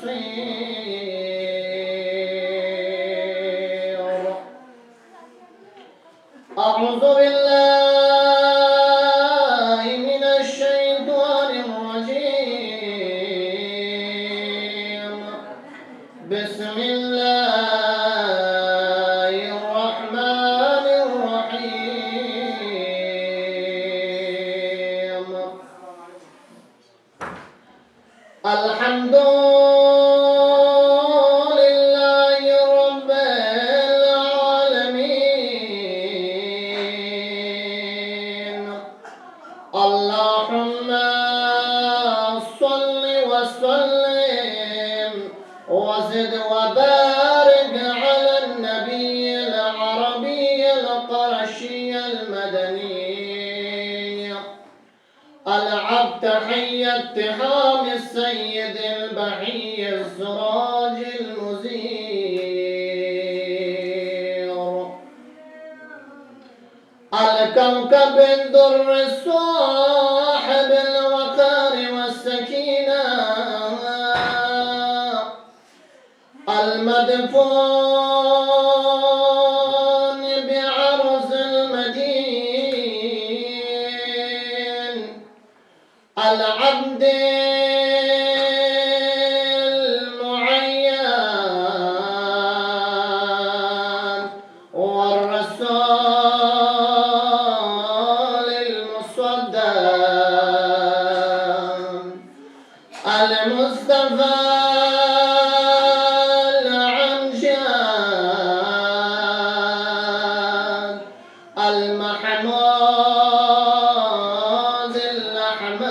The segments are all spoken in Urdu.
بصير. أعوذ بالله من الشيطان الرجيم. بسم الله الرحمن الرحيم. الحمد لله رب العالمين. اللهم صل وسلم وزد وبارك على النبي العربي القرشي المدني العبد حي اتهام السيد البحي السراج المزير الكوكب الدر الصاحب الوقار والسكينة المدفون بعرس المدين العبد المعين والرسول المصدق المصطفى العنجان المحمود الأحمد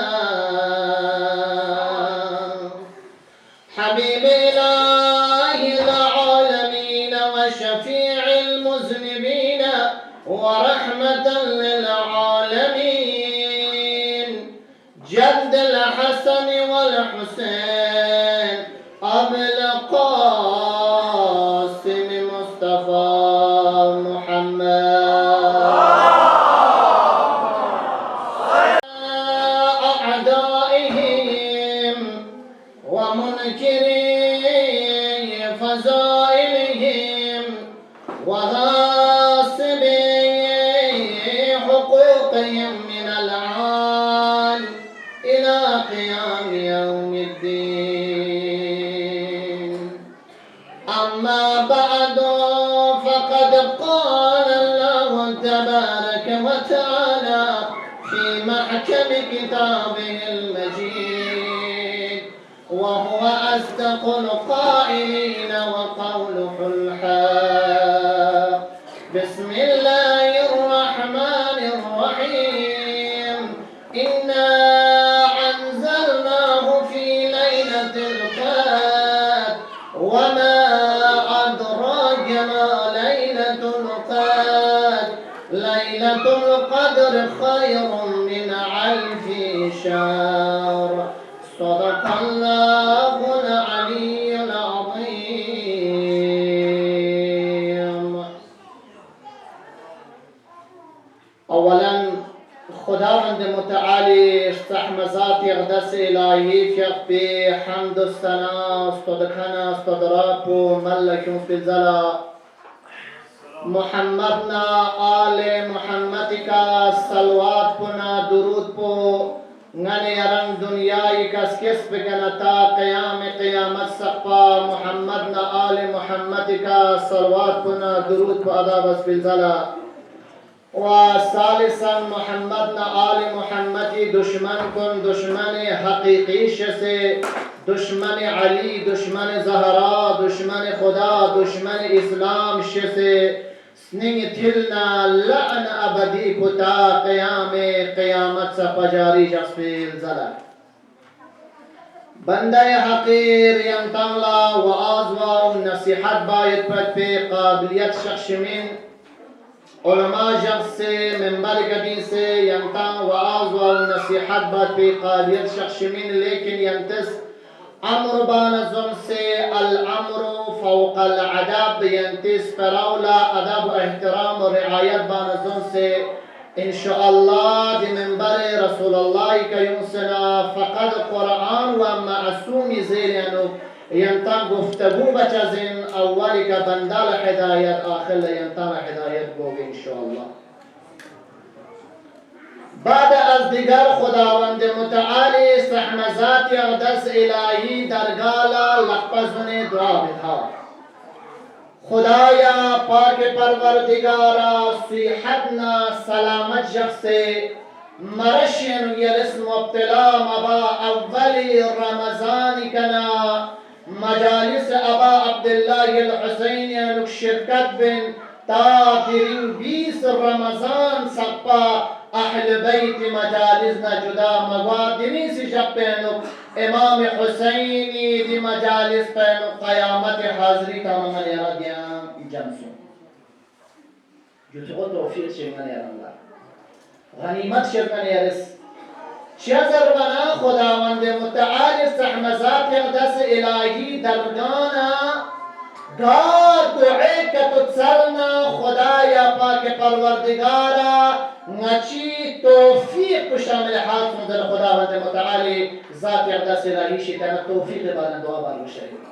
حبيب إله العالمين وشفيع المذنبين ورحمة للعالمين جد الحسن والحسين أبي القاسم مصطفى محمد أعدائهم ومنكري فضائلهم وغاصبي حقوقهم من العان إلى قيام يوم الدين. أما بعد فقد قال الله تبارك وتعالى في محكم كتابه المجيد وهو أصدق القائلين وقوله الحق. بسم الله الرحمن الرحيم. إنا أنزلناه في ليلة القدر وما أدراك ما ليلة القدر. ليلة القدر خير من 1000 شهر. صدق الله العلي العظيم. اولا خداوند متعالی استحمزات اقدس الهی فیق بی حمد و ثنا استدکن استدراپ و ملکم فی الزلا محمدنا آل محمد کا صلوات پنا درود پو غنی ارن دنیای کس کس بگنتا قیام قیامت سقپا محمدنا آل محمد کا صلوات پنا درود پو ادا بس فی الزلا و ثالثا محمدنا آل محمدی دشمن کن دشمن حقیقی سے دشمن علی دشمن زہرا دشمن خدا دشمن اسلام سے سنگ تلنا لعن ابدی کتا قیام قیامت سے پجاری جسفیل زلا بندہ حقیر ینتملا و آزوا و نصیحت باید پد پی قابلیت شخص من علماء جب سے منبر کبھی سے ینتا وعاظ والنصیحت بات پی قابلیت شخص من لیکن ینتس امر بانظم سے الامر فوق العدب ینتس فراولا ادب احترام و رعایت بانظم سے انشاءاللہ دی منبر رسول اللہ کا یونسنا فقد قرآن و معصومی زیرینو ينطق گفتگو بچزین اولی که بندال هدایت آخر ینطق هدایت گوگ انشاءالله. بعد از دیگر خداوند متعالی سحمزات اقدس الهی درگالا لحظن دعا بدها. خدایا پاک پروردگارا صحتنا سلامت جخصه مرشین یرس مبتلا مبا اولی رمضان کنا مجالس ابا عبدالله الحسینی انک شرکت بن تا درین 20 رمضان سقپا اهل بیت مجالسنا جدا مگوا دنیسی شب پینک امام حسینی دی مجالس پینک قیامت حاضری تماما یرا دیام جمسون جوتو توفیق شنگن یرانگا غنیمت شنگن یرس شازر بنا خداوند متعال سحمزات اقدس الهی درگانا دار دعای کتوتسلنا خدایا پاک پروردگارا نچی توفیق شامل حال در خداوند متعالی ذات اقدس الهی شیطان توفیق بارن دعا بارو شریف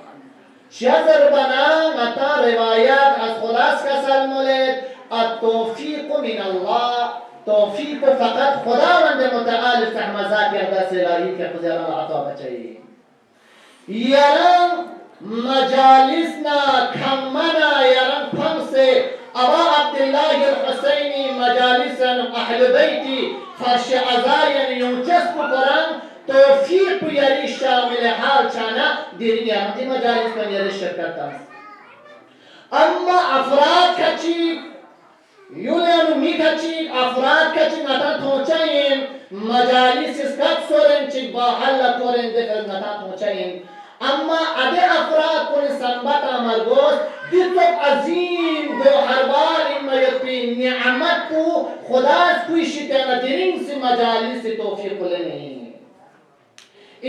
شازر بنا متا روایات از خلاص کسل مولد التوفیق من الله توفیق فقط خداوند متعال سحمزات اقدس الهی که خزیران عطا بچهی یران مجالسنا کمنا یران پمس ابا عبدالله الحسینی مجالسن اهل بیتی فرش عزاین یونچسب قرآن توفیق یری شامل حال چانا دیرین یران دی مجالس کن یری شرکت است اما افراد کچی یونیانو میکچی افراد کچی نتا توچاین مجالس اسکت سورن چی با حل کورن دفر نتا توچاین اما ادے افراد کو سنبت امرگوز دیتو عظیم دو ہر بار امیتی نعمت کو خداز کوئی شیطان درین سی مجالس توفیق لنی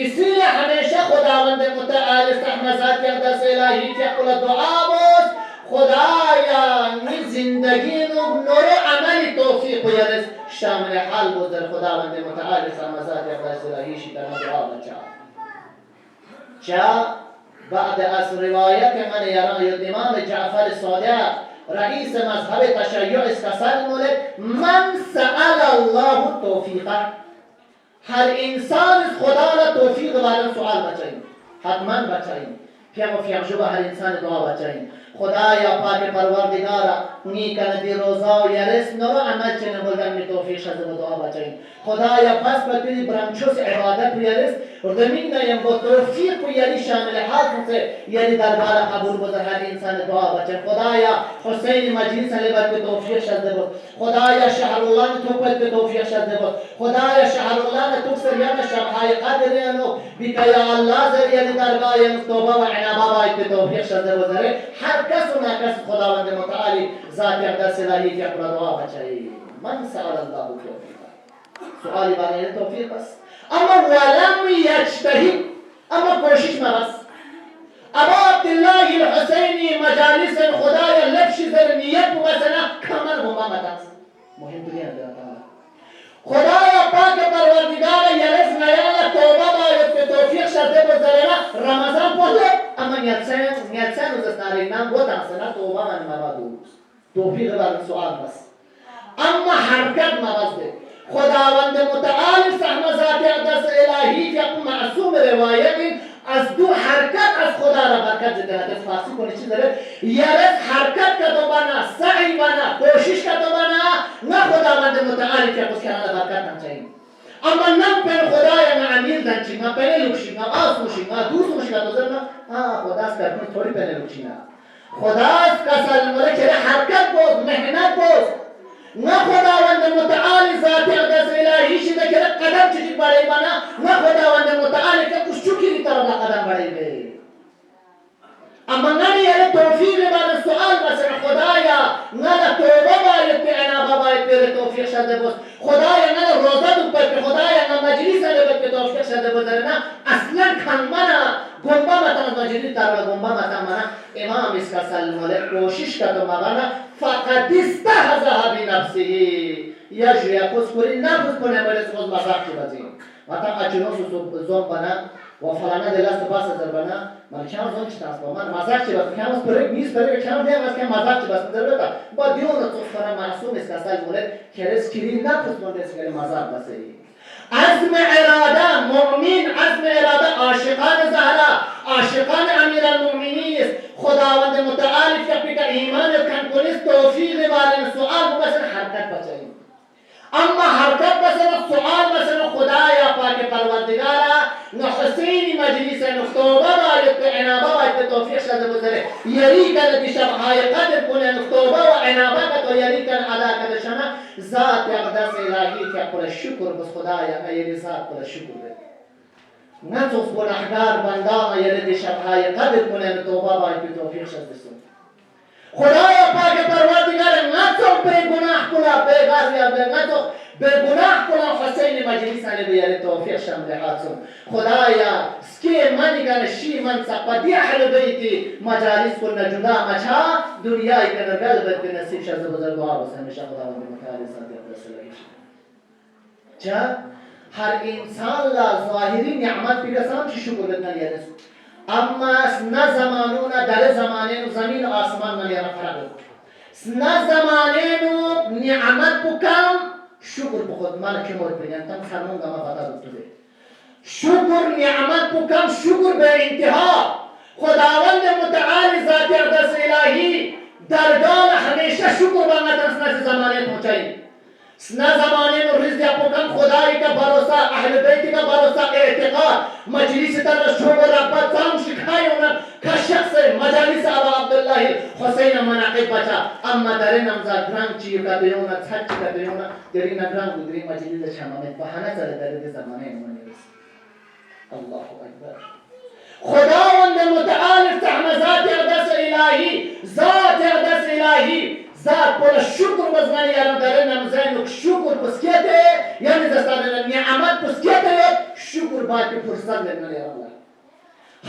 اسی لئے ہمیشہ خداوند متعال سحمزات اقدس الہی تقل دعا بوز خدایا نی زندگی نور عمل توفیق یرس شامل حال بوز در خداوند متعال سحمزات اقدس الہی شیطان دعا بچا چا بعد از روایت من یران امام جعفر صادق رئیس مذهب تشیع اسکسل مولد من سأل الله توفیقه هر انسان خدا را توفیق بارن سوال بچاییم حتما بچاییم پیام و فیامشو هر انسان دعا بچاییم خدایا پاک پروردگارا نیکن دی روزا و یرس نرو عمل چنه بلدن می توفیق شده و دعا بچاییم خدایا پس بکری برمچوس عبادت بیرس و دمین نیم با توفیق و یری شامل حال کنسه یری دربار قبول بزر هر انسان دعا بچاییم خدایا حسین مجلس لبت به توفیق شده بود خدایا شهر الله توبت به توفیق شده بود خدایا شهر الله تکسر یم شبهای قدر ینو بیتا یا الله زر یری دربار توبه و عنابا باید به توفیق شده بود هر کس و ناکس خداوند متعالی ذات اقدس الهی که اپنا دعا بچائی من سأل الله توفیق سؤالی برای توفیق است اما ولم یجتهد اما کوشش مبس ابا عبدالله الحسینی مجالس خدایا لبشی زر نیت بوزنا کمر بمامت است مهم دنیا دارد خدایا پاک پروردگار یرس نیالا توبه باید به توفیق شده بزرنا رمضان پوله اما نیتسن روز نارینام بود انسانا توبه من مبادو توفیق بر سؤال بس اما حرکت مبازده خداوند متعال سحمزات اقدس الهی که معصوم روایت از دو حرکت از خدا را برکت زده نکس فارسی کنی چی داره یرس حرکت کدو بنا سعی بنا کوشش کدو بنا نه خداوند متعالی که کس کنانا برکت نمچهیم اما نم پر خدایا نه امیر دنچی نه پنه لوکشی نه آسوشی نه دوست مشی کدو زر نه خداست کردن توری پنه لوکشی نه خداست کسل ملک چه حرکت بود مهنت بود نه خداوند متعالی ذات اقدس الهی شده که قدم چجید برای بنا نه خداوند متعالی که کش چوکی دی طرف قدم برای بی اما نه یه توفیق بنا سؤال مثلا خدایا نه توبه باید به عنابه باید به توفیق شده بود خدایا نه روزه دو پر خدایا نه مجلس لبت به توفیق شده بود نه اصلا کمنا گنبه متن مجلس در گنبه متن منا امام اسکسل ملک کوشش کرد و مغانا فقط استهزأ بنفسه یجوی کس کری نفس کنه برس خود مزاق چی بزیم مطمئن اچنو زون بنا و فلانه دلست باس دربنا من کم زون چی تاس با من مزاق چی باس کم از پرک نیست پرک کم دیم از کم مزاق چی باس دربتا با دیون تو فرا معصوم است کسال مولد کرس کری نپس مونده سگل مزاق بسی عزم اراده مؤمن عزم اراده عاشقان زهرا عاشقان امیر المؤمنین است خداوند متعال که پیکر ایمان کن کنیست توفیق بارن سؤال بسن حرکت بچاییم اما حرکت بسن سؤال بسن خدایا پاک پروردگارا نحسین مجلس نختوبه باید که عنابه باید که توفیق شده بزره یری کن شبهای قدر کنه نختوبه و عنابه که یری کن ادا کده شما ذات اقدس الهی که پر شکر بس خدایا یری ذات پر شکر بید نتوف گناهگار بندان یری شبهای قدر کنه نختوبه باید که توفیق شده سن خدایا پاک پروردگار نتوف به گناه کنه به غازی نتوف به گناه کنم حسین مجلس علی بیاره توفیق شم لحاظم خدایا سکی منی گن شی من سقدی اهل بیتی مجالس کن جدا مچا دنیای کن قلبت به نصیب شد بزرگ دعا بس همیشه خداوند متعال ذات اقدس الهی چه هر انسان لا ظاهری نعمت بگسان چی شکر بدن یادست اما نه زمانو نه در زمانه زمین و آسمان من یاد فرق نه زمانه نعمت بکم شکر بخود من که مورد بگم تم سرمون گما پتا بوده شکر نعمت بکم شکر به انتها خداوند متعال ذات اقدس الهی درگاه همیشه شکر بانگا تنسنا زمانه پہنچائی سنا زمانے میں رزق بکم خدای کا بھروسہ اہل بیت کا بھروسہ اعتقاد مجلس تر شکر رب تام شکھائے انہاں کا شخص مجالس ابا عبداللہ حسین مناقب بچا اما در نمزا گران چی کا دیونا چھچ کا دیونا دری نگران گدری مجلس شامہ میں بہانہ چلے در زمانے میں اللہ اکبر خداوند متعال استحم ذات اقدس الهی ذات اقدس الهی ذات پر شکر بزنی یارم داره نمزاینو شکر پسکیته یعنی دستانه نعمت پسکیته شکر باید که فرصت لبنه یارم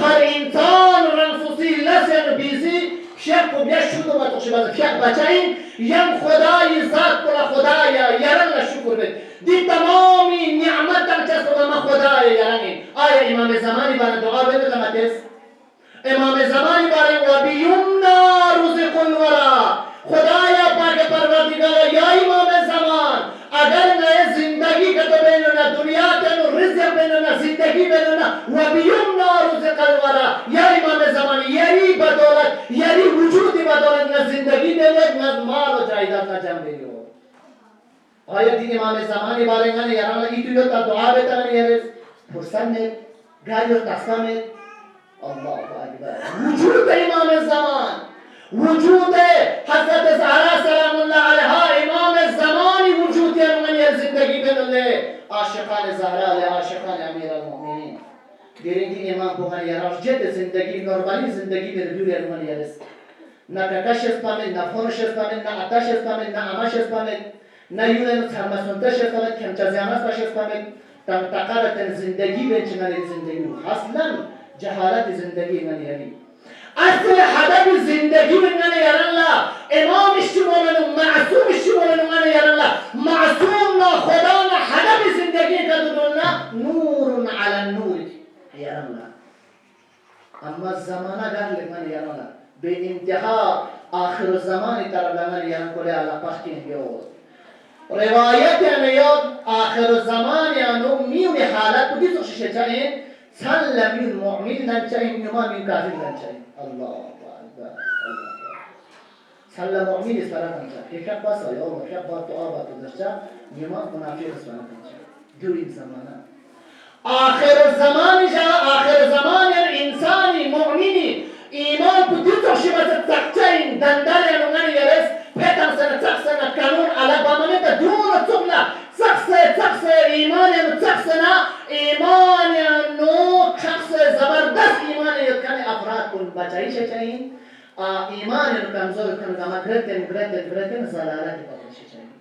هر انسان رنسوسی لسن بیزی شیخ کو بیا شکر با تخشی بازه فیق بچاین یم خدای ذات پر خدای یارم لشکر بید دی تمامی نعمت دم چست و ما خدای یارمی آیا امام زمانی بانه دعا بده تمتیس امام زمانی بانه و بیمنا رزق الورا خدایا پاک پروردگار یا امام زمان اگر نئے زندگی کا تو بیننا دنیا تنو رزق بیننا زندگی بیننا و بیمنا رزق الورا یا امام زمان یری بدولت یری وجودی بدولت نہ زندگی بینت نہ مال و جائیداد نہ جمع بینو آیا دین امام زمانی بارے گانے یرانا ایتو تا دعا بیتا گانے یرس فرسن میں گاریو تسکا میں اللہ اکبر وجود امام زمان وجود حضرت زہرا سلام اللہ علیہ امام الزمانی وجود یعنی زندگی بن اللہ عاشقان زہرا علیہ عاشقان امیر المؤمنین دیرینگی امام بوغن یراش جد زندگی نورمالی زندگی بردور یعنی یرس نا ککش اسپامل نا فونش اسپامل نا اتش اسپامل نا امش اسپامل نا یونن ترمسونتش اسپامل کمچازیانس باش اسپامل تم تقارتن زندگی بنچنانی زندگی اصلا جهالت زندگی من یعنی اصل هدف زندگی من یارالله امام شمولن معصوم شمولن من یارالله معصوم نا خدا نا هدف زندگی کدونا نور على النور یارالله اما زمانه در من یارالله به انتها آخر الزمان تر لمن یارکوله الله پخکین بیود روایت یاد آخر الزمان یانو میون حالت بودی تو شجاعین سلم المؤمن ننچاین نما من کافر ننچاین الله اکبر سلم مؤمن اسفرا ننچاین که شب باس آیا و شب باس تو آبا تو درچا نما منافق اسفرا ننچاین دوری زمانه آخر الزمان جا آخر زمان انسانی مؤمنی ایمان بودی تو شبت تقچاین دندال یانوغانی یرس پیتن سنه تقسنه کنون علا بامنه تا دون تقلا تقسه ایمان یانو تقسنه ایمان یانو شخص زبردست ایمان یکنی افراد کن بچایی شچایین ایمان یانو کمزور کن گما گرتن زلالت بطن شچایین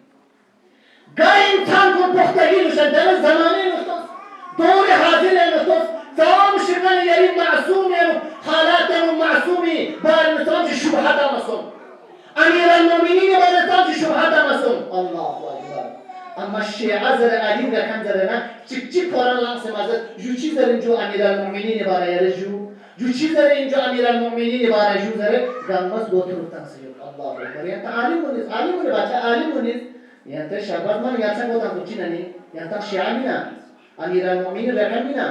گای انسان کن پختگی نوشن دل زمانی نوشتوس دور حاضر نوشتوس تمام شرگان یاری معصوم یانو حالات یانو معصومی بار نتام چه شبهات آمسون امیر المؤمنین بار نتام چه شبهات آمسون الله اکبر اما الشيعة زر علي ركن زرنا چik قرآن لان سمازت جو چی زرین جو امیر المؤمنین باره یرجو جو چی زرین جو امیر المؤمنین باره جو زره گامس دو تر تنسیو الله اکبر یا عالم بچه عالم یا ته شباب من یا څنګه وتا کوچی نه یا ته شیعه مینا امیر المؤمنین رکن مینا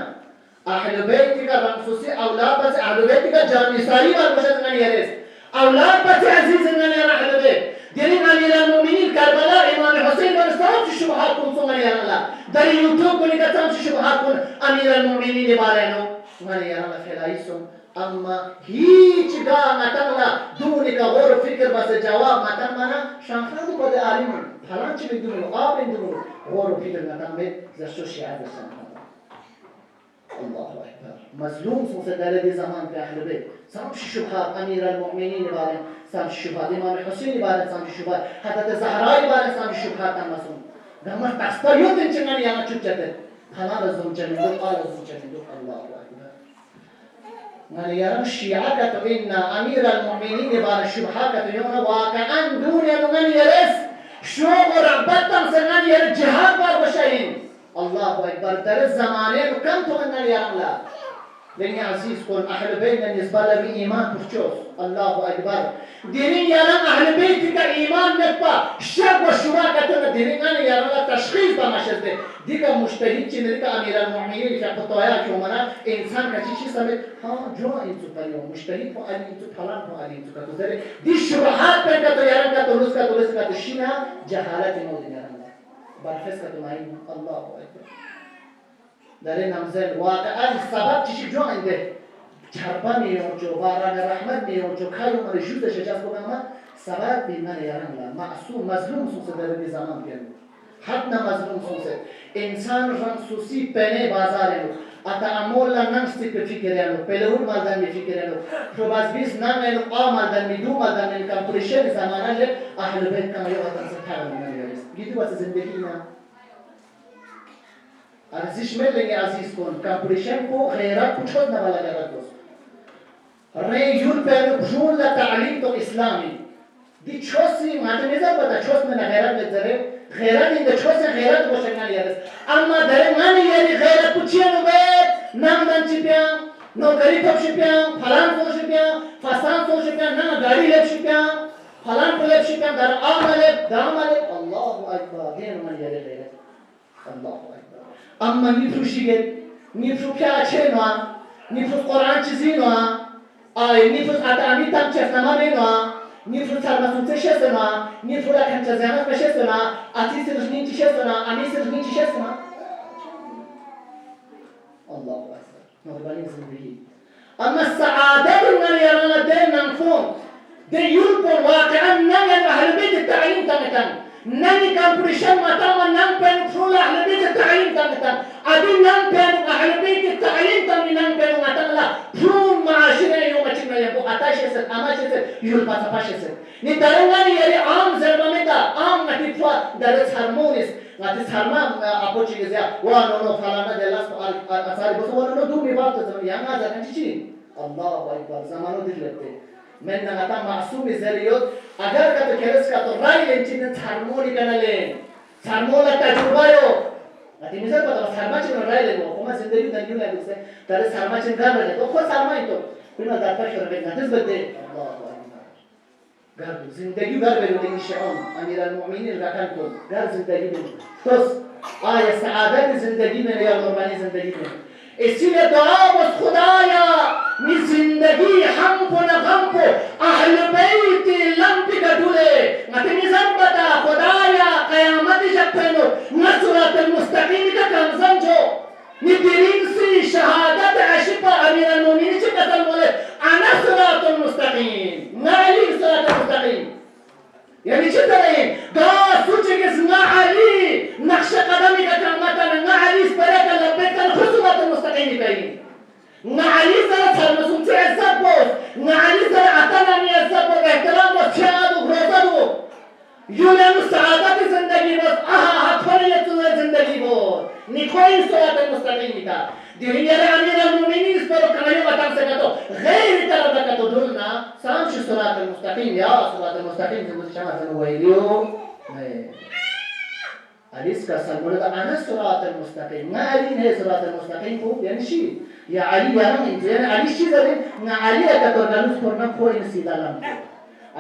اهل بیت کا رمسوسی اولاد بس اهل بیت کا جانثاری بار بشد نه یریس اولاد بس عزیز نه نه اهل بیت دین امیر المؤمنین کربلا امام حسین بن سلام شبهات کن سو نه الله در یوټیوب کو نه تام شبهات کن امیر المؤمنین باره نو نه یا الله فلایسو اما هیچ گا متمنا دونی کا غور فکر بس جواب متمنا شانخانو پد عالمان فلان چی بدون آب بدون غور فکر متمنا زشو شیعه بسن الله اکبر مظلوم سوسه در زمان في اهل بیت سام شبهات امیر المؤمنین باره سام شبهات امام حسین باره سام شبهات حضرت زهرا باره سام شبهات مسون گما تاستا یوتن چنگان یانا چوچته حلال زوم چنگو قال زوم چنگو الله اکبر من يرى الشيعة إن أمير المؤمنين بار الشبهات يوم واقعا دون من يرس شو رغبتهم سنان ير جهاد بار بشين الله أكبر در الزمانين كم تمنى يرى لأن عزيز كون أهل بيت النسبة لإيمان بخشوص الله أكبر دينين يرى أهل بيتك إيمان نبا شك وشبهة دينين أنا يرى تشخيص بمشهد ديك مجتهد چنريك أمير المؤمنين في فتوى كومنا إنسان كشيء سمت ها جو إنسو بريو مجتهد هو علي إنسو فلان هو علي إنسو كتوزري دي شبهات بين كتو يرى كتولوس كتوشينا جهالة مودين يرى برفس كتوماين الله أكبر داره نمزن واقعا سبب چیشی جو اینده چرپا میونچو باران رحمت میونچو کایو من جوزه شجاز بگم سبب بیمن یارم لا معصوم مظلوم سوسه در بی زمان بیانو حد نه مظلوم سوسه انسان ران سوسی پنه بازارنو اتا امول نمستی په فکرانو پلور مالدن می فکرانو پروباز بیس نامنو آمالدن می دو مالدن می کمپریشن زمانه له اهل بیت کما یو وطن سپارم میاریس گیدو واسه زندگی نه ارزش ملنگی عزیز کن کمپریشن کو غیرت پوچھت نہ والا غیرت دوست رے یون پہلو بجون لا تعلیم تو اسلامی دی چوسی ماته نظر بتا چوس من غیرت بزره غیرت این چوس غیرت بوشنگان یارس اما در من یاری غیرت پوچھینو بیت نام دن چپیا نوکری تب چپیا فلان تو چپیا فسان تو چپیا نا گاڑی لب چپیا فلان کو لب چپیا در عمل دامل الله اکبر دین من یاری غیرت الله اکبر اما نفروشیگه نفرو پیاچه نوا نفرو قرآن چیزی نوا نفرو اتامی تام چفنما نوا نفرو سرمسونته شست نوا نفرو لکن چزیانت بشست نوا اتی سرجنین چی شست نوا امی سرجنین چی شست نوا الله اکبر نوربانی زندگی اما سعادت من یرانا دین نمخون دی یلپون واقعا نگن اهل بیت التعلیم تمتن نني كمبريشن متاما نم بين فرولا أهل بيت التعليم تمتم أبي نم بين أهل بيت التعليم تم نم بين متاما فروم معاشرة يوم أشينا يبو أتاشيس أماشيس يول باتفاشيس ندارنغاني يري عام زربامدا عام نتيفوا دارس هرمونيس نتيس هرما أبوشي جزيا وانو فلانا دلاس أساري بس وانو دو ميبات زمان يانا زمان چی الله أكبر زمانو دلته من نغتا معصوم زريوت اگر کتو کرس کتو رای لنچین ترمونی کنالین ترمولا تجربه یو اتی میزد بطا سرماچین رای لنو خوما زندگی دنیو لگوسته داره سرماچین گر بده تو خود سرمایی تو بینا در پاک رو بگن دست بده الله اکبر گر زندگی گر بده دیگه شعون امیر المؤمنین رکن کن گر زندگی بده توس آیا سعادت زندگی بده یا نورمانی زندگی بده اسیل دعا بس خدایا می زندگی هم کو نغم کو اهل بیت لمپی کدوله مته میزن بتا خدایا قیامت جپنو نصرت المستقیم کا کمزن جو ندرین سی شهادت عشق امیر المؤمنین چه قتل موله انا صراط المستقیم نعلی صراط المستقیم یعنی چه داریم دا سوچه کس نعلی نقش قدمی کا کمتن نعلی سپره کا لبکن خصوصات المستقیم کهیم نعلی زر سرمسون چه عزت بود نعلی زر عطنانی عزت بود احترام بود چه عدو غروزدو یونانو سعادت زندگی بود آها حفریت زندگی بود نکوی صراط المستقیم کا دیگه امیر المؤمنین اس پر کنایو بتام سکتو غیر طرف کتو دلنا سامش صراط المستقیم یا صراط المستقیم زندگی شما زنو ویلیو أليس كسمولد أنا صراط المستقيم ما علي هي صراط المستقيم هو يعني شيء يا علي يا رمي يعني علي شيء زين نا علي كتورجانوس كورنا كوي نسيدا لام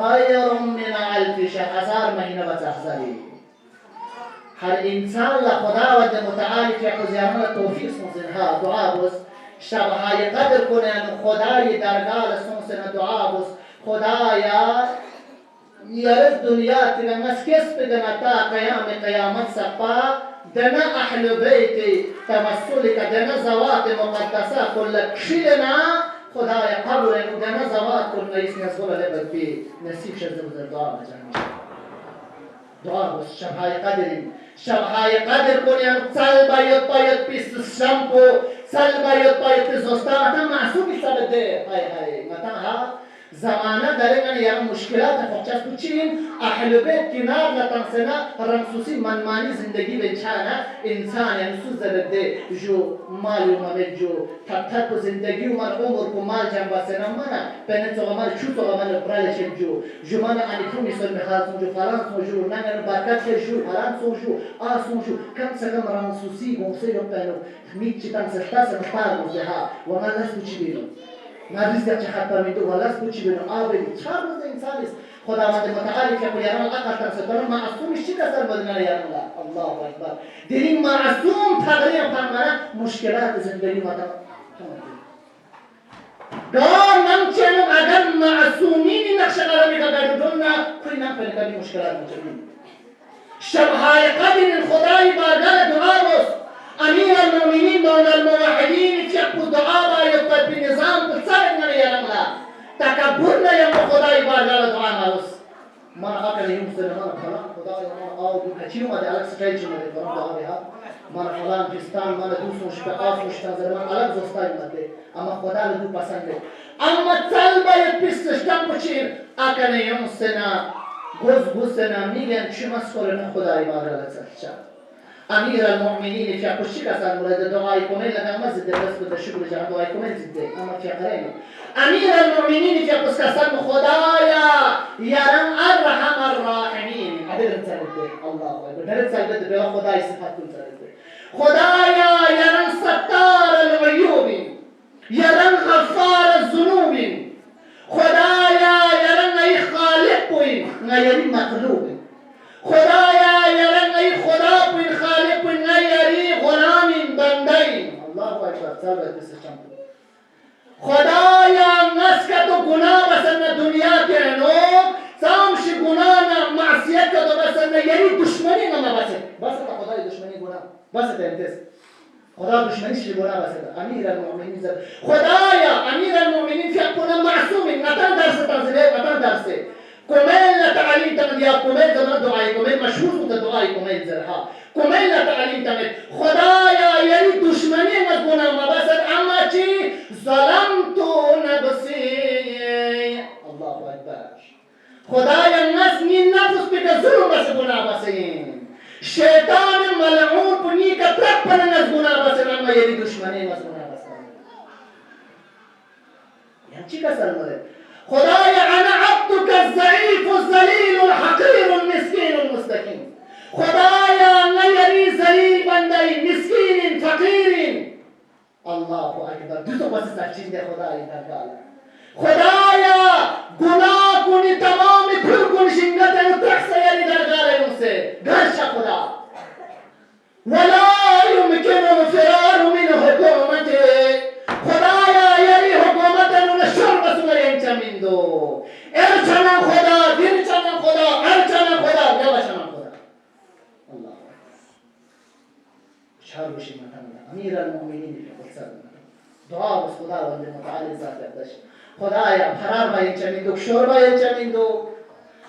خير من ألف شهر هزار مهینه و تحذری هر انسان لخداوند متعالی که خزیانه توفیق سنها دعا بس شبهای قدر کنه خدای درگاه سنسن دعا بس خدایا یارد دنیا تنمس کس بدنا تا قیامت سپا دنا اهل بیت تمثلك دنا زوات مقدسه كل کشیدنا خدای قبول دنا زوات کن رئیس نزول لبد بی نصیب شد بزر دعا بجانب دعا بس شبهای قدر کنی سال باید پیست شمپو سال باید زستان تا معصومی سبده های متا ها زمانه دارن یا مشکلات فوقش بچین اهل بیت کنار لطنسنا رمسوسی منمانی زندگی بچانه انسان یعنی سوز درده جو مالی و ممت جو تک زندگی و من عمر کو مال جنبا سنا منا پنت و مال چوت و مال برالش جو منا انی کومی سر میخواستم جو فلان سو جو نگر برکت جو فلان سو جو آسون جو کم سکم رمسوسی گمسی رو پنو میت چیتن سرتا سر پار مزده ها و من نست چی بیرون نریز یا چه خطر میدو ولاس کوچی بینم آبی چهار روز انسان است خداوند متعالی که یاران عقل تنسطر معصومش چی کسر بدنه یا الله اکبر دیرین معصوم تغییر فرمانه مشکلات زندگی ماتا دار نمچنم اگر معصومین نقش قلمی که دارنا کوئی نم کنه کبھی مشکلات مچنین شبهای قدر خدای بارگاه دعا است امیر المؤمنین دون الموحدین چکو دعا باید به نظام بسرنا یا الله تکبر نیم خدای بارگاه دعا ماست من اکل یوم سلمان فلان خدای من آو دو کچیو مده الگ سکای چی مده فرام دعا بها من فلان فستان من دوستون شپه آسون شتان زر من الگ زستای مده اما خدا لدو پسنده اما تل باید پیستشتن بچیر اکل یوم سنا گوز سنا میگن چی مسکرن خدای بارگاه سرچا امیر المؤمنین که خوشی کسان مورد دعای کنه لگه مزد درست بده شکر جهان دعای کنه زده اما که قرینه امیر المؤمنین که خوش کسان خدایا یارم الرحم الراحمین عدل سرده الله اکبر درد سرده بلا خدای صفات کن سرده خدایا یارم ستار العیوب یارم غفار الذنوب خدایا یارم ای خالق بوین غیری مخلوق خدایا یارم ای خدا بوین خالق بوین غیری غلام بندین الله اکبر ثابت بسشم خدایا نسکه تو گناه بسن دنیا کے نو سامش گناه نا معصیت کا تو بسن یعنی دشمنی نما بس تا خدای دشمنی گناه بس تا انتس خدا دشمنی شی گناه بس امیر المؤمنین زد خدایا امیر المؤمنین فی اپنا معصوم نتن درس تنزیل نتن درس کومل تعلیم تن یا کومل زمان دعای کومل مشهور بود دعای کومل زرها کومل تعلیم تن خدایا یعنی دشمنی نما گناه بس اما چی ظلمت نفسی الله اکبر خدای الناس نی نفس به ظلم بس گناه بسین شیطان ملعون پنی کا ترپ پر نز گناه بسین اما یعنی دشمنی بس گناه بسین یعنی چی کا سلمه خدای انا عبدك الضعيف الذليل الحقير المسكين المستكين خدایا نيري ذلیل بندای مسکین فقیر الله اکبر دو تو بس سچین دے خدای درگاه خدایا گناہ کنی تمام پھر کن شنگت ہے ترخ سے یعنی درگاه ہے ان سے گرش خدا ولا يمكن الفرار من حکومته خدایا یعنی حکومت انہوں نے شرب سنر انچہ من دو ارچنا خدا دن چنا خداوند متعال ذات اقدس خدایا فرار باید چمیندو شور باید چمیندو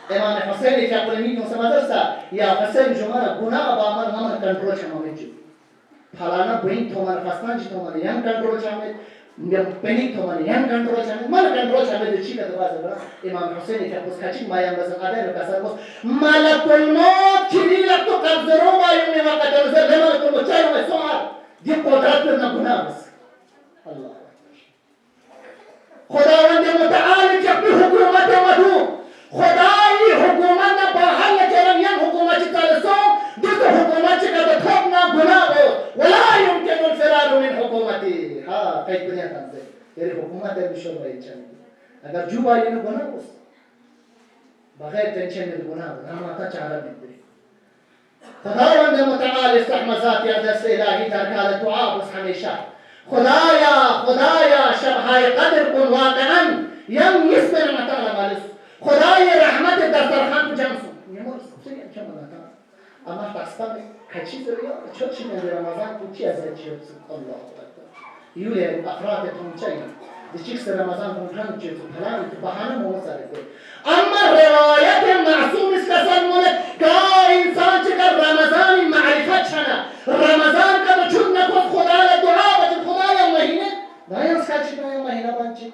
امام حسین که اقلیمی مسلمان‌ترسا یا حسین جمعه گناه با من نمان کنترل شما میچو فلانا بین تو من فستان چی تو من یم کنترل شما پنی تو من یم کنترل شما من کنترل شما دو چی که تو بازه برا امام حسین که بس کچی مایم بزن آده رو کسر بس ملک الموت چنی لگتو قبضرو مایم نیما قتل زر ملک الموت چای مای سوار دی قدرت پر نگناه بس الله خداوند متعال که اپنی حکومت مدو خدایی حکومت با حل کردن یم حکومت تالسون دیگه حکومت که تو خوب نه گناه ولا يمكن الفرار من حکومتی ها کئی دنیا تنزه یعنی حکومت بشور باید چند اگر جو باید اینو گناه بست بغیر تنشن میده گناه بود هم آتا چهره میده خداوند متعال استحمى ذاتی دست الهی در کال دعا بس همیشه خدایا شبهای قدر کن واقعا یم یسبر مطالب آلس خدای رحمت دسترخان تو جمع سن یمار سبسیه چه مناتا اما تاسپا کچی زریا چوچی من رمضان تو چی از چی بسن الله اکبر یولی افراد تونچای دیچیکس رمضان تونچان چی تو پلان تو بهانه موسر ده اما روایت معصوم است کسان مولد که انسان چکر رمضان معرفت شنه رمضان که چون نکوز خدا دعا بچه خدای مهینه دایم سکچی دایم مهینه بانچی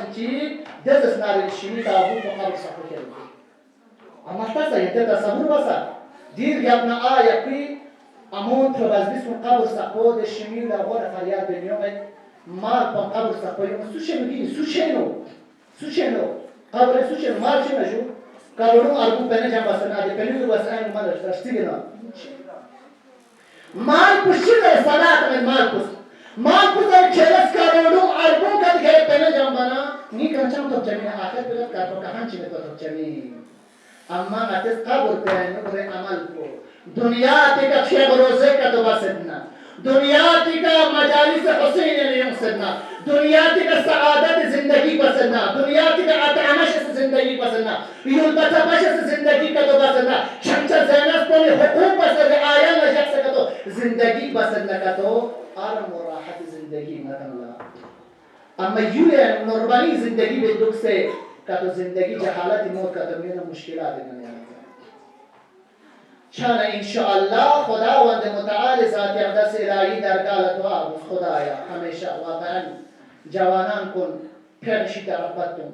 zinci dezes nari shimi tabu to qabr sahu keldi amma tasa yete tasavvur basa dir yapna aya ki amon trabazbis kun qabr sahu de shimi la gora faryad ben yom mal pon qabr sahu yom susheno qabr susheno mal shema ju karonu arbu pene jam basana de penu basana mal rashtigena مال پوشیده صلاة من مال پوشیده چهلس کارونو اربون کد گره پنه جنبانا نی کنچم تو جمعی آخر بلد کارو کهان چی میتو تو جمعی اما نتیز قبر پیانو بره عمل کو دنیا تیکا شیب روزه کدو بسدنا دنیا تیکا مجالس حسین لیوم سدنا دنیا تیکا سعادت زندگی بسدنا دنیا تیکا اطعمش زندگی بسدنا یلبتا بش زندگی کدو بسدنا شمچا زینس پونی حقوق بسد آیا نجک سکتو زندگی بسد نکتو آرام و راحت زندگی نکنلا اما یولی نورمالی زندگی به دک سے کتو زندگی جهالت موت کتو مینا مشکلات دنیا چانه انشاءالله خداوند متعال ذات اقدس الهی در قال دعا بس خدایا همیشه واقعا جوانان کن پرشی تربتون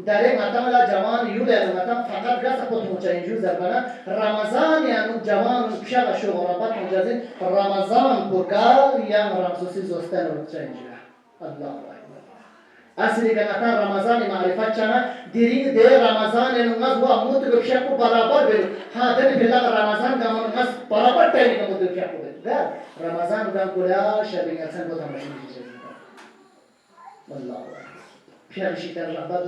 داره مطمئن جوان یوله مطمئن فقط گس خود مچین جو زربنا رمضان یعنی جوان پیش شو غربت مجازی رمضان پرگال یا رمضوسی زوستن رو مچین جو الله اکبر اصلی که مطمئن رمضان معرفت چنه دیرین ده رمضان نماز و اموت رو پیش کو برابر بیرو ها دل پیدا رمضان گمان نماز برابر تایی که مود پیش کو بیرو گر رمضان گام کلا شبیه انسان بود همشون میشه الله اکبر پیشی تر ربط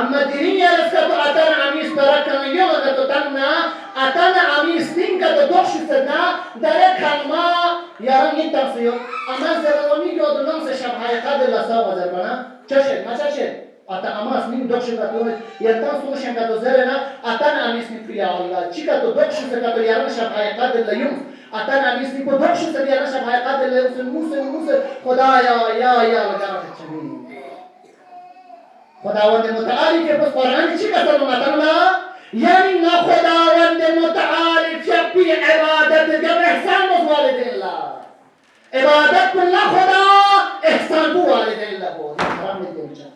اما دینی یارس کا تو اتن امیس برکن یو اگر تو تننا اتن امیس تین کا تو دوش سدنا داره کلمه یارم این تفسیر اما زرونی که ادنام سے شبهای قدر لسا وزر بنا چشد ما چشد ata amas nin dokshi ka to yantan solution ka to zerena atan amis ni priya Allah chika to dokshi ka to yaran shabhay qadr la yum atan amis ni ko dokshi se yaran shabhay qadr la yum musa khudaya ya lagana chami خداوند متعالی که بس قرآن چی کسر مطمئن یعنی نا خداوند عبادت کن نه خدا احسان کو والدین لبو حرام نیست بچه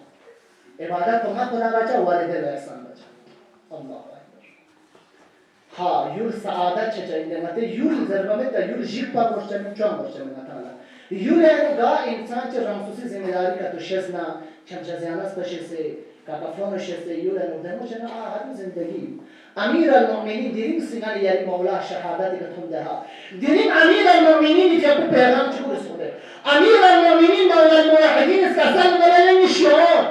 عبادت کن نه خدا بچه والدین احسان بچه الله اکبر ها یور سعادت چه چه مت یور ضربه مت یور جیب پر مشتم چون مشتم مثلا یور گا انسان چه رمسوسی ذمہداری کا تو شسنا چم جزیانس پشسه کافون شسه یور نو دمو چه هر زندگی امیر المؤمنین دیرین سینال یاری مولا شهادت کتم دها دیرین امیر المؤمنین که پیغام چه رسوله امیر المؤمنین مولا الموحدین اس کسان ملایان شیعون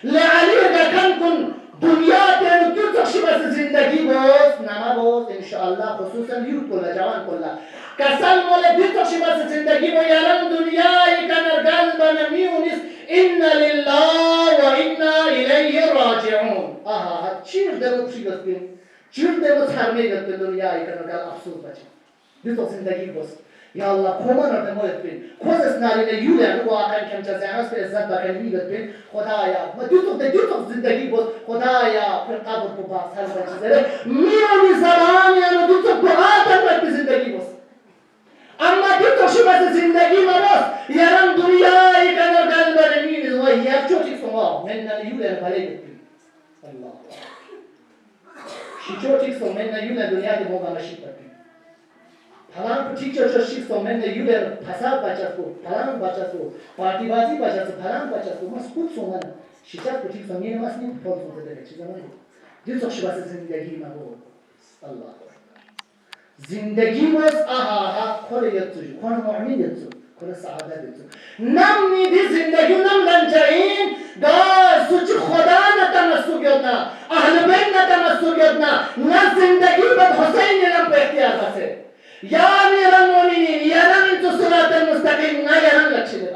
لعلی دکان کن دنیا تن تو تخشی بس زندگی باز نما باز انشاءالله خصوصا یوت کلا جوان کلا کسان مولا دی تخشی بس زندگی با یارم دنیای کنرگل بنمیونیس ان لله و انا الیه راجعون آها چیر دمو پشیگست بین چیر دمو ترمی گفت دنیای کنرگل افسوس بچه دی تو زندگی باز یا الله کمان رو دمو بین کوز اسنارینه یولیان و آقای کم چزیانست به عزت بکنی گفت بین خدایا ما دی تو زندگی باز خدایا پر قبر کو باز هر بچه زره میانی زمانی انو دی تو دعا دمت به زندگی باز اما دی تو شبه زندگی ما باز یارم دنیای کنرگل بنمیونیس و یار چوچی سما من یولیان بله گفت بین الله شیچوچی سما من یولیان دنیا دی موقع نشید بکن فلان پچی چوچو شیخ سو من یولیان پساب بچه سو فلان بچه سو پارتی بازی بچه سو فلان بچه سو مس خود سو من شیچت پچی سو مینه مس نیم پول سو زده چیزا من دیل تو شباس زندگی ما بود الله زندگی was آها کل یتوجی کل مؤمن یتوجی کل سعادت یتوجی نم نیدی زندگی نم لنجاین گاز سوچ خدا نتمسک یدنا اهل بیت نتمسک یدنا نه زندگی بد حسین نم په اختیار بسه یا امیر المؤمنین یا نم انتو صراط المستقیم نه یا نم لکشید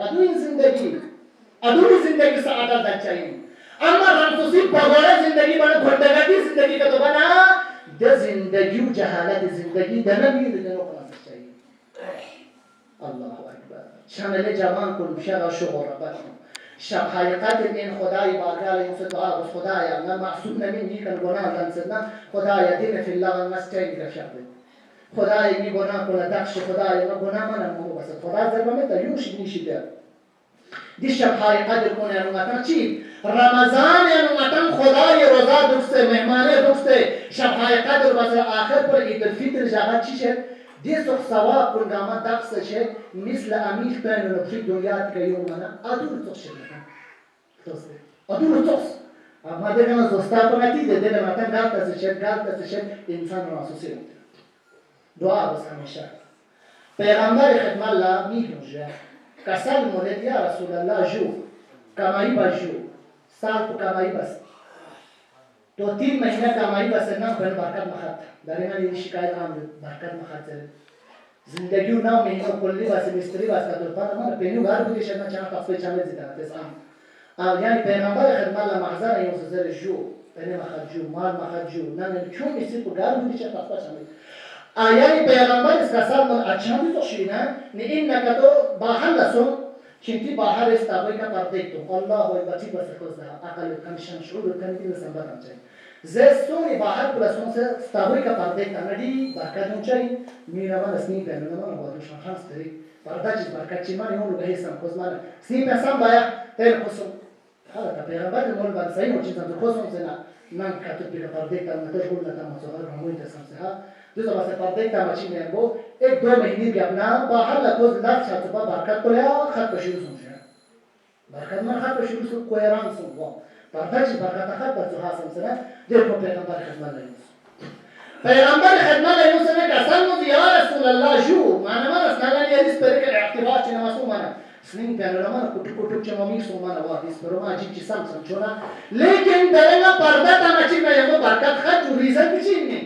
ادوی زندگی سعادت لنجاین اما رمسوسی بغاره زندگی بنا بردگتی زندگی کا تو بنا ده زندگی و جهالت زندگی ده نمیده ده نقل چاہیے الله اکبر شامل جوان کن شغل شغل ربط شب حقیقت این خدای بارگاه یوم دعا بس خدایا من معصوم نمین نیکن گناه لنسدنا خدایا دین فی الله نستعین کشاب خدای می گناه کنه دخش خدای ما گناه منم مو بس خدا زربمه تا یوش نیشیده دی شب حقیقت کنه انومتن چی رمضان انومتن خدای روزا درسته مهمانه درسته شب حقیقت رو بس آخر پر عید الفطر جاگت چی شد دی سخ ثواب کن گامت دخص شد مثل امیخ بین رو فی دنیات که یوم منا ادور تخ شد درسته ادور تخ اما دیگه زستا کنتی دیگه متن گالت شد انسان راسوسی دعا بس همیشه پیغمبر خدمت الله میگه کسل مولد یا رسول الله جو کمائی بس جو سال کو کمائی بس تو 3 مہینہ کمائی بس نہ بن برکت مخات درینا یہ شکایت عام برکت مخات زندگی 9 مہینہ کلی بس مستری بس کا تو پتہ نہ پینو گھر کو شنا چاہ تفصیل چاہے زیادہ تسام یعنی پیغمبر خدمت الله محضر یوم زر جو بنی مخات جو مال مخات جو نہ کیوں اسی کو گھر کو چاہ تفصیل چاہے آیای پیغمبر اس کا سال من اچھا بھی تو شینا نے ان کا تو باہر لسو چنتی باہر استابای کا پر دیکھ تو اللہ و بچی بس خوزا عقل کم شمشور کم کی سنبر ہم چاہیے زستونی باہر پلسون سے استابای کا پر دیکھ نڈی برکت ہم چاہیے میرا من اسنی پہنو نہ من بہت شان ستری پردا چیز برکت چی من یوں گہی سم خوز من سنی پسام بایا تیر خوسو حالا تا پیغمبر مول بر صحیح چیز تو خوسو سے نہ من کا تو پر دیکھ تا مت گول نہ تا مسوار ہم ہوئی تسم سے ہا دوسرا بس پر دیکھ تا مچی میں وہ 1-2 مہینے کے اپنا باہر لگوز لاکھ چھت پر برکت تو یا خط بشیر سن برکت من خط بشیر سن کوهران سن وہ پردا چیز برکت خط پر تو حاصل سے دیکھو پیغمبر خدمت نہیں پیغمبر خدمت نہیں سے نے قسم یا رسول اللہ جو معنا ما اسناد نے اس پر کے اعتبار چ نماز معنا سنين كانوا لما كنت جمامي سوما نواديس برما جيب جسم سمجونا لكن درنا پردا تا نچي میں یہ برکت خط ریزن بچینی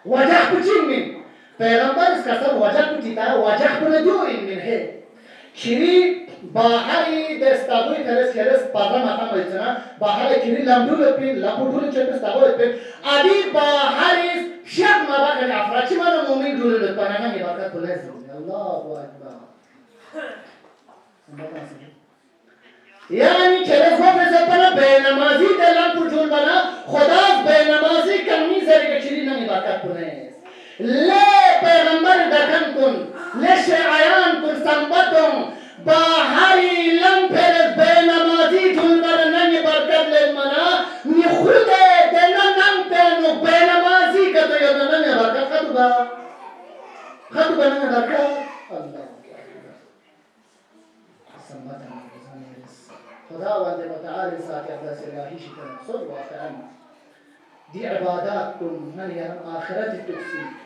وجه بچینی پیغمبر اس کا سب وجه بچیتا وجه بندوین من ہے کری باہری دستاوی تلس کرس پردا مقام ایتنا باہری کری لمدول چپس تاوی پین ادی باہری شب مباکن افراچی من مومن دول لطپانانا می برکت بلزم اللہ اکبر یعنی چرا خوف زپنا بے نمازی دلم پر جون بنا خدا بے نمازی کمی زری کچری نمی برکت کنه لے پیغمبر دکن کن لے شیعیان کن سنبتم با هری لمپر بینمازی تلبر نمی برکت لمنا نی خود دنا نمپنو بینمازی که تو یاد نمی برکت خطو با نمی برکت الله سنبتم خداوند متعال ساعت اقداس الهی شکن صد واقعا دی عبادات کن من یعنی آخرت تکسی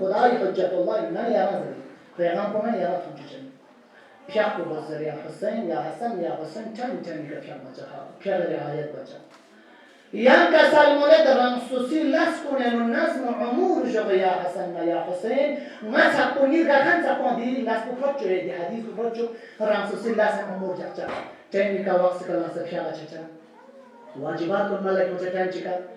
خدای حجت الله نه یا نظر پیغام کنه یا حجت پیاک کو بزر یا حسین یا حسن یا حسین چند که پیاک بچه ها پیاک رعایت بچه یا کسال مولد رمسوسی لس کنه و نظم عمور جو یا حسن یا حسین ما سپونی گرگن سپوندی لس بخواد جو دی حدیث بخواد جو رمسوسی لس عمور جاچه چند که وقت کلا سپیاک چه واجبات کن ملک مجھے چند چکا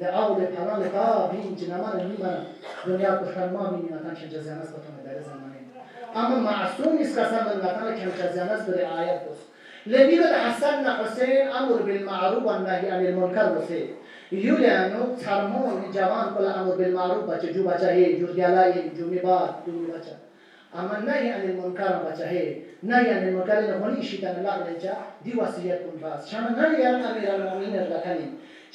لأول حلال قابين جنمان الميمنا دنيا كشرما ميمنا كان كم جزيانس بتوم داره زمانه أما معصوم إسكاسان من نتنا كم جزيانس برعاية بس لبيد حسن حسين أمر بالمعروف والنهي عن المنكر بس يولانو ثرمون جوان كل أمر بالمعروف بچه جو بچه هي جو ديالاي جو مباد جو بچه أما النهي عن المنكر بچه هي نهي عن المنكر نهوني شيطان الله لجا دي وصية كن باس شان نهي عن أمير المؤمنين الركنين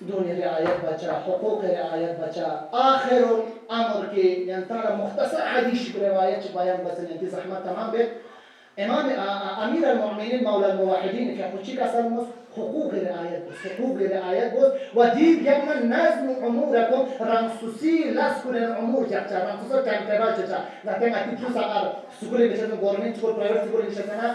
دوني رعاية بچا حقوق رعاية بچا آخر الأمر كي ينتهي مختصر حديث برواية بيان بس انتي زحمة تمام بيت إمام أمير المؤمنين مولى الموحدين في حقوق كسرموس حقوق رعاية بس وديب يمن نظم أموركم رمسوسي لاسكول الأمور جاكتا رمسوسي تايم تبال جاكتا لكن أتي بلوس أقار سكولي بيشتن government school private school بيشتن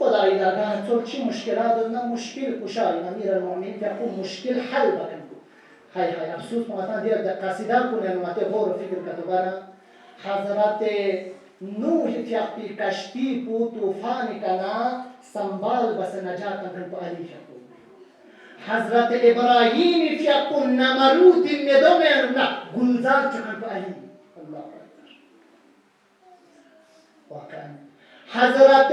خدا إذا كانت تركي مشكلات لنا مشكل كشاي أمير المؤمنين يقول مشكل حل بكنكو هاي أبسوط ما دير قصيدة كنا نمتى غور فكر كتبنا حضرات نوح في كشتي بو طوفان كنا سنبال بس نجاة كنتو أهلي يقول حضرت إبراهيم في يقول نمرود الندوم گلزار كنتو أهلي الله أكبر وكان حضرت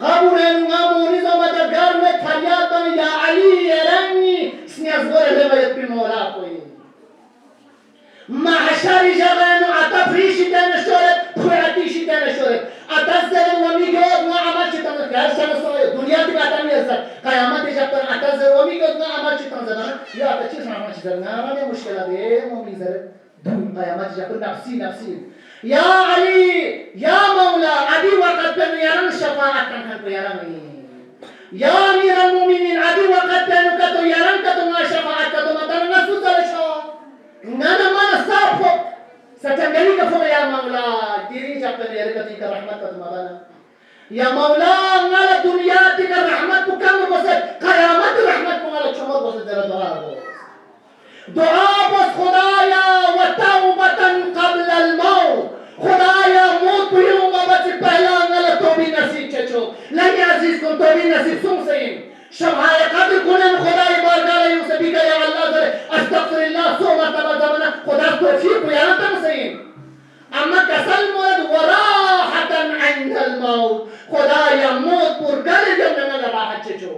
قبولن غمونی زمت گر میں فریاد بن یا علی رنگی سنیاز گور لبایت پی مولا کوئی محشری جغن عطف ریشی دنشورت خویعتیشی دنشورت عطف زرن ومی گود نا عمل شیطان هر سنه سوی دنیا تی باتم یزد قیامت جبتن عطف زرن ومی گود نا عمل شیطان زدن یا عطف چیز عمل شیطان نارا نه مشکلات مومی زرن قیامت جبتن نفسی يا علي يا مولا أبي وقد بن يرن شفاعة كنت يرن يا أمير المؤمنين أبي وقد بن كتو يرن كتو ما شفاعة كتو ما ترى نسوت لشوا نانا ما نصابه ستنجلي كفوا يا مولا ديري جابن يركتي كرحمة كتو ما بنا يا مولا نالا دنيا تك الرحمة بكم بس قيامة الرحمة بمالا شمر بس درا دعاء بس خدايا وتوبة قبل الموت خدایا موت پیوم بچ پہلا نل توبی نصیب چچو لنی عزیز کو توبی نصیب سن سین شبهای قدر کنن خدای بارگاه یو سبی کہ یا اللہ ذل استغفر الله سو مرتبہ زمانہ خدا توفیق یا تم سین اما کسل مرد وراحتا عند الموت خدایا موت پر گل جنن راحت چچو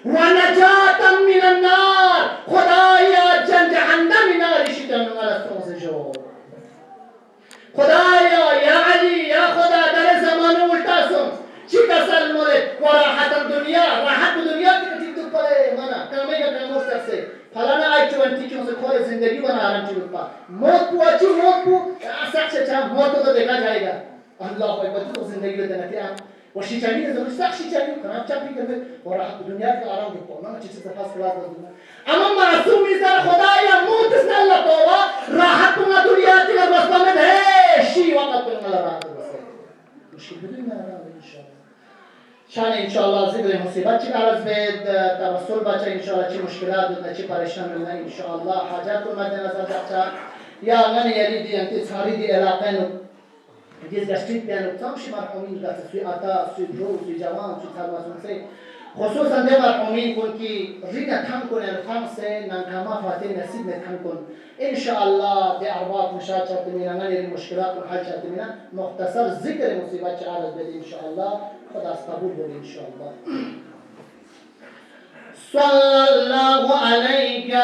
ونجاتا من النار خدایا جن جهنم نار شیطان نرستون سجو خدایا یا علی یا خدا در زمان الٹا سن چیکا سال مولے وراحت الدنیا راحت دنیا کی کتی تو پلے منا کامے کا کام ہو سکتے فلانا آئی چونتی کیوں سے کھولے زندگی بنا آرام چلو پا موت پو اچھی موت پو سخش چاہ موت تو دیکھا جائے گا اللہ کو بچو زندگی دینا کہ وشی چاہیے ضرور سخشی چاہیے خراب چاہیے کرنے وراحت دنیا کا آرام دیکھو نا چیز سے خاص کلاس دنیا اما معصوم انسان خدایا موت سے اللہ توبہ راحت دنیا کی بس میں ہے شی وقت پر راحت بس مشکل بدنا شان انشاءالله ذکر مصیبت چی عرض بید توسل بچه انشاءالله چی مشکلات بود چی پریشان بود انشاءالله حاجات مد نظر بچه یا من یریدی انتصاری دی علاقه نو دیز گشتید بیانو تمشی مرحومین دست سوی آتا سوی جو سوی جوان سوی تلوازون سی خصوصا ده مرحومین کن که رینا تم کنن خمسه ننکما فاتح نصیب نتم کن انشاءالله ده ارباط مشاهد شد مینا من یری مشکلات و حل شد مینا مختصر ذکر مصیبت چه عرض بید انشاءالله خدا از قبول بود انشاءالله صلی الله علیک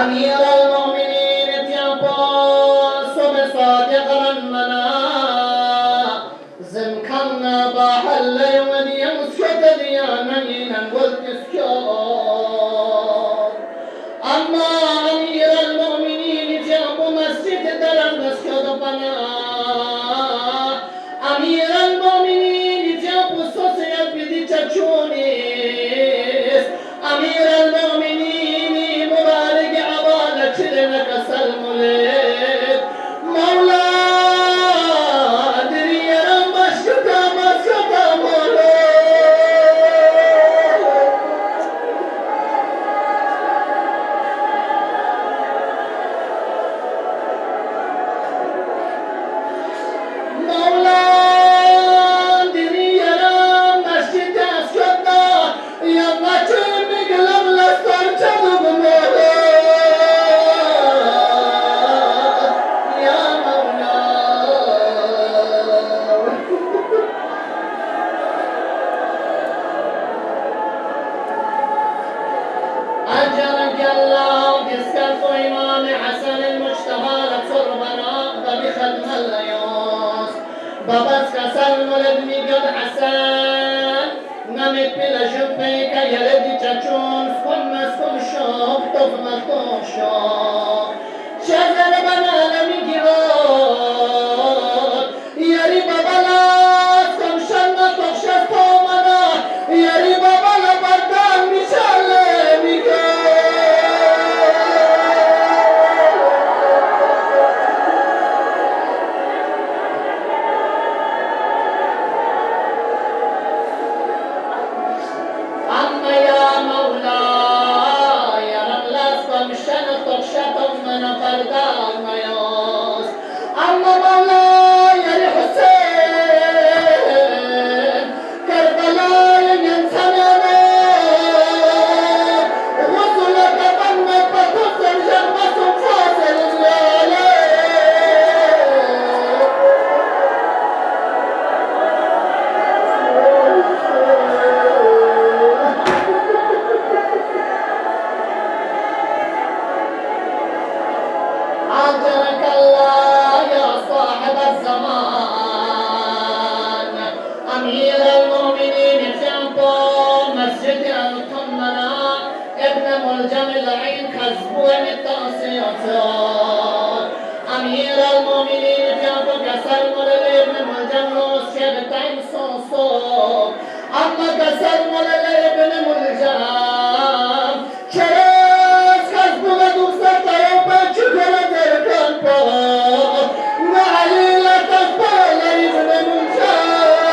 امیر المؤمنین تیاپاس و بصادق رنمنا زمکن با حل یومدی مسکت دیانین قلت اسکار اما امیر المؤمنین تیاپو مسجد درم مسکت پنا امیر المؤمنین تیاپو سوسیت بیدی چچونیست امیر المؤمنین لك سلمولد مولا دري مسكتا مولا مولا دري مسكتا سكتا يا ماتي مقلب لستر جدب مولا باباس كسل مولد ميقود حسن نمت بلا جبهك يلدي تشون سكم شوق طف مطوف شوق شجر بنا لميقود ياري بابا لا سكم شنا تخشى طومنا ياري بابا لا بردان مشال ميقود امیر المؤمنین جاب کسل مولد ملجم شبتین صوصو اما کسل مولد ابن ملجم چرس کسب و دوست تایو پچ کل درکن پا نعلی لتفال ابن ملجم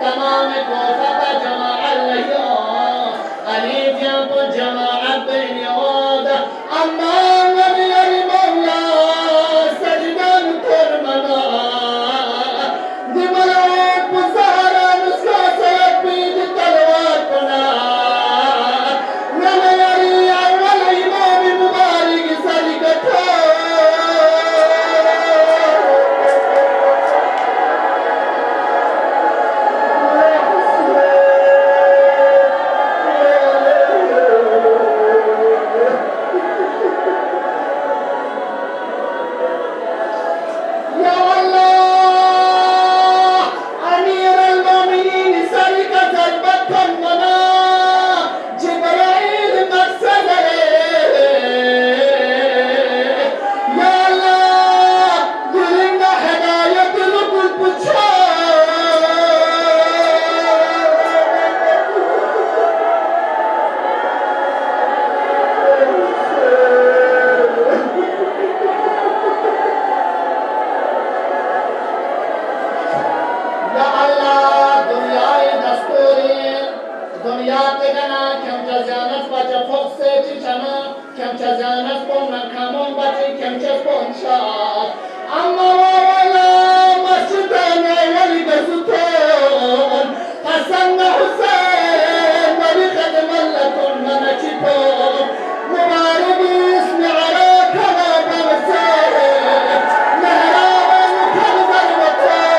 تمام Kufa sana kem çazanas pondan kamon bati kem çaz ponşat amma wala masjidana wali gazuton Hasan ve Hüseyin bari khadmallatun manachipon mübarek ismi arak hava bamsar mehraban kalbar vatan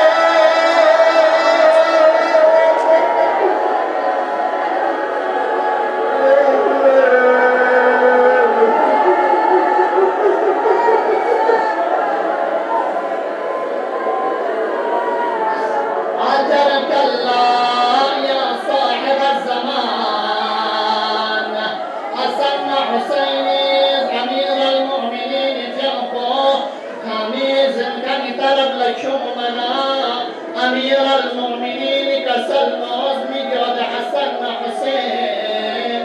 أجرك الله يا صاحب الزمان حسن حسين أمير المؤمنين جنبه خميس كان طلب لشومنا أمير المؤمنين كسلم عزمي قد حسن حسين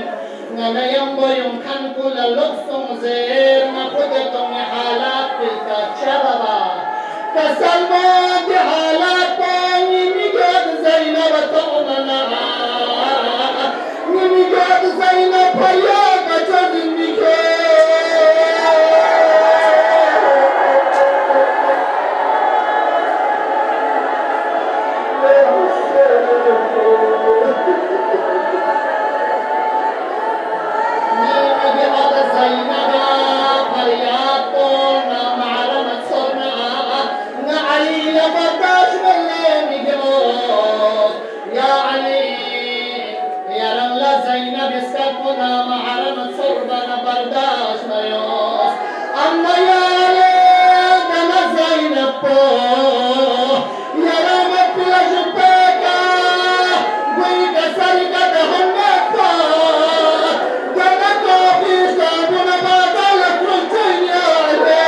أنا يمكن كل لبس زير ما قدتم حالات بالكشبابا كسلمان حالات نمجد زينب تؤمنا نمجد زينب حياك جدنك نمجد زينب حياك معرمة صرنا علي برداش بالله مجموس يا علي يا رملة زينب اسكتنا محرمة صربنا برداش ميوس أما يا علي دنا زينب يا رمت بلا جبكا قويك سلقة دهنكا دنا كوفي صابونا بادالك رنتين يا علي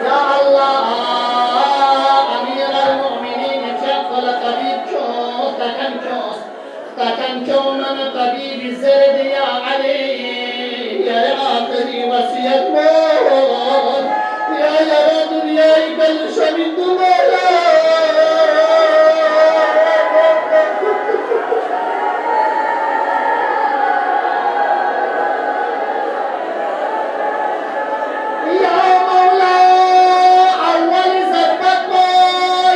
يا الله أمير المؤمنين تقبل طبيب شوس تكن من طبيب الزرد يا علي يا آخري وصية موت يا دنياي كل شمين دمولا يا مولا أول زربك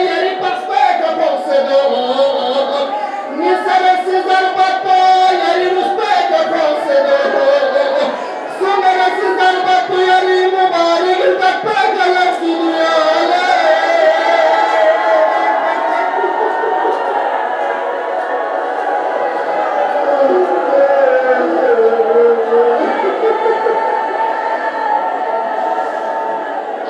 يري بحثك بوصدور نسرس زربك يري رسبك بوصدور سمرس زربك يري مبارك البكبك لفظ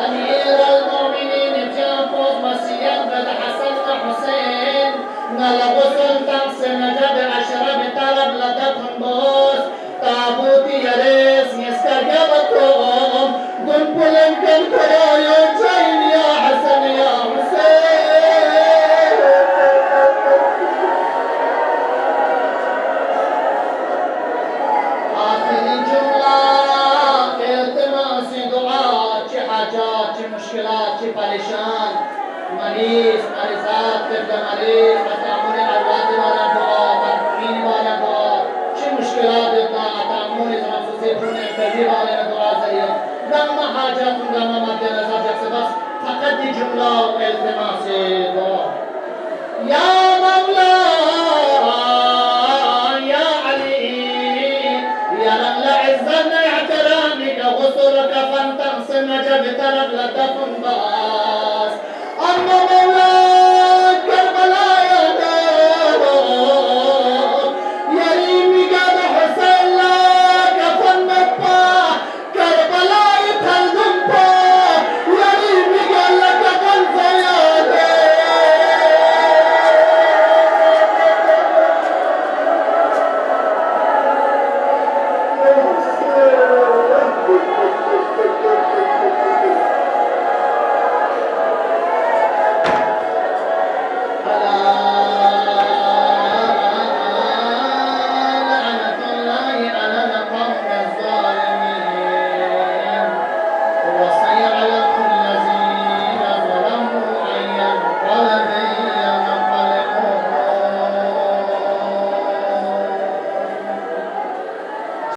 أمير المؤمنين جنبه مسيان بن حسن حسين نلبو سلطان سنجب أشرب طلب لدفن بوس تابوتي يريس يسكر جبتهم دون بلن كن كرويو جاين يا حسن يا حسين آخر جملة التماس دعاء چه حاجات چه مشکلات چه پریشان مریض مریضات طفل مریض تعامل اولاد والا دعا مرحومین والا دعا چه مشکلات تعامل خصوصی خون انفجی والا دعا ذریعه دم حاجات دم مد نظر جلسه بس فقط دی جمله التماس دعا یا مولا يا علي يا رب عزنا اعترامك غسلك فانتقص نجبت لك لدفن باس أما مولا